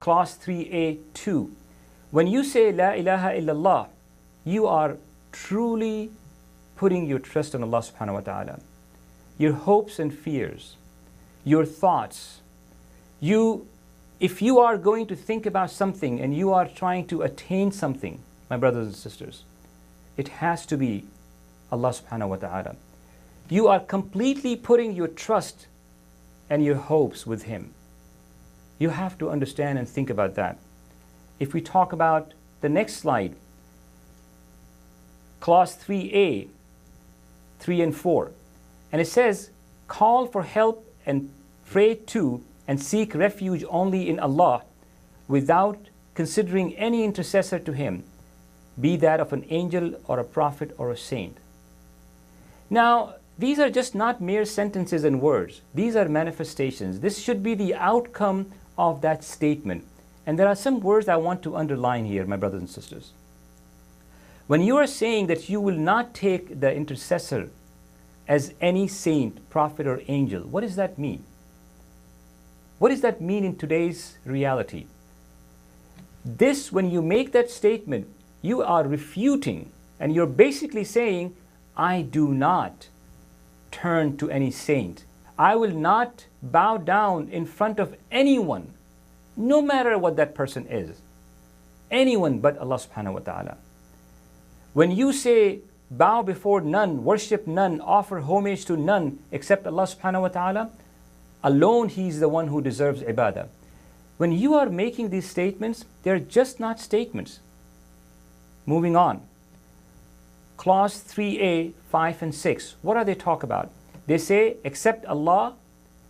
clause 3a2. When you say La ilaha illallah, you are truly putting your trust on Allah subhanahu wa ta'ala. Your hopes and fears, your thoughts. If you are going to think about something and you are trying to attain something, my brothers and sisters, it has to be Allah subhanahu wa ta'ala. You are completely putting your trust and your hopes with Him. You have to understand and think about that. If we talk about the next slide, clause 3a, 3 and 4, and it says, call for help and pray to and seek refuge only in Allah without considering any intercessor to Him, be that of an angel or a prophet or a saint. Now, these are just not mere sentences and words. These are manifestations. This should be the outcome of that statement. And there are some words I want to underline here, my brothers and sisters. When you are saying that you will not take the intercessor as any saint, prophet, or angel, what does that mean? What does that mean in today's reality? This, when you make that statement, you are refuting, and you're basically saying, I do not turn to any saint. I will not bow down in front of anyone, no matter what that person is. Anyone but Allah subhanahu wa ta'ala. When you say, bow before none, worship none, offer homage to none except Allah subhanahu wa ta'ala, alone He is the one who deserves ibadah. When you are making these statements, they're just not statements. Moving on. Clause 3a, 5 and 6. What are they talk about? They say, accept Allah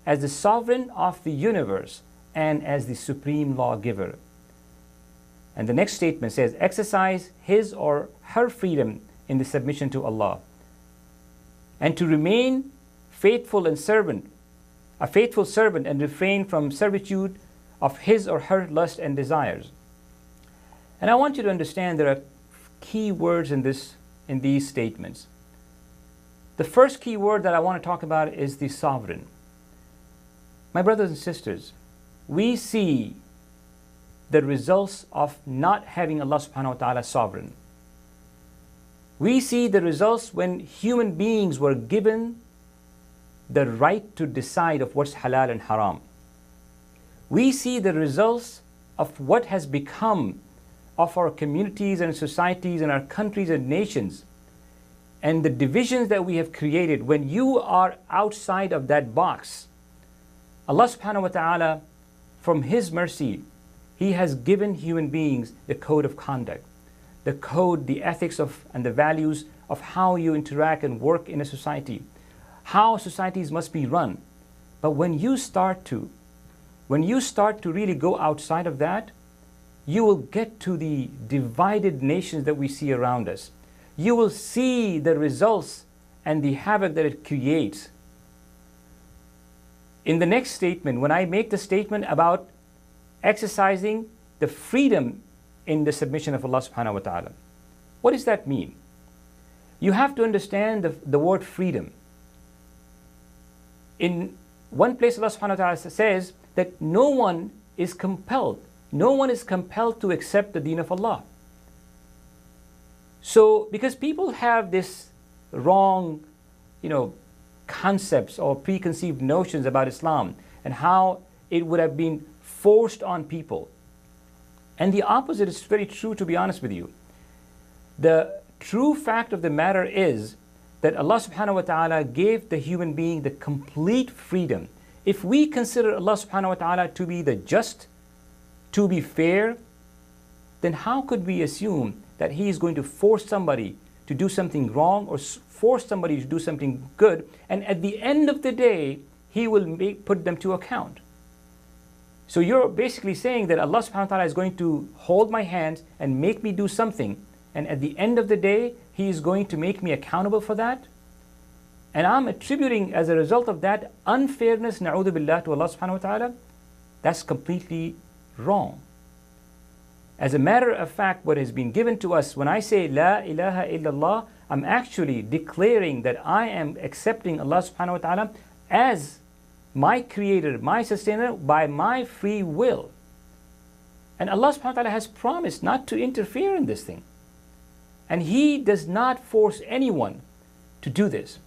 as the sovereign of the universe and as the supreme lawgiver. And the next statement says, exercise his or her freedom in the submission to Allah, and to remain faithful and servant, a faithful servant, and refrain from servitude of his or her lust and desires. And I want you to understand there are key words in these statements. The first key word that I want to talk about is the sovereign. My brothers and sisters, we see the results of not having Allah subhanahu wa ta'ala sovereign. We see the results when human beings were given the right to decide of what's halal and haram. We see the results of what has become of our communities and societies and our countries and nations, and the divisions that we have created. When you are outside of that box, Allah subhanahu wa ta'ala, from His mercy, He has given human beings the code of conduct, the code, the ethics of and the values of how you interact and work in a society, how societies must be run. But when you start to really go outside of that, you will get to the divided nations that we see around us. You will see the results and the havoc that it creates. In the next statement, when I make the statement about exercising the freedom in the submission of Allah subhanahu wa ta'ala, what does that mean? You have to understand the word freedom. In one place, Allah subhanahu wa ta'ala says that no one is compelled to accept the deen of Allah. So, because people have this wrong, concepts or preconceived notions about Islam and how it would have been forced on people. And the opposite is very true, to be honest with you. The true fact of the matter is that Allah subhanahu wa ta'ala gave the human being the complete freedom. If we consider Allah subhanahu wa ta'ala to be the just, to be fair, then how could we assume that He is going to force somebody to do something wrong or force somebody to do something good, and at the end of the day, He will put them to account? So you're basically saying that Allah subhanahu wa ta'ala is going to hold my hands and make me do something, and at the end of the day, He is going to make me accountable for that? And I'm attributing as a result of that unfairness, na'udhu billah, to Allah subhanahu wa ta'ala? That's completely wrong. As a matter of fact, what has been given to us, when I say La ilaha illallah, I'm actually declaring that I am accepting Allah subhanahu wa ta'ala as my creator, my sustainer, by my free will. And Allah subhanahu wa ta'ala has promised not to interfere in this thing. And He does not force anyone to do this.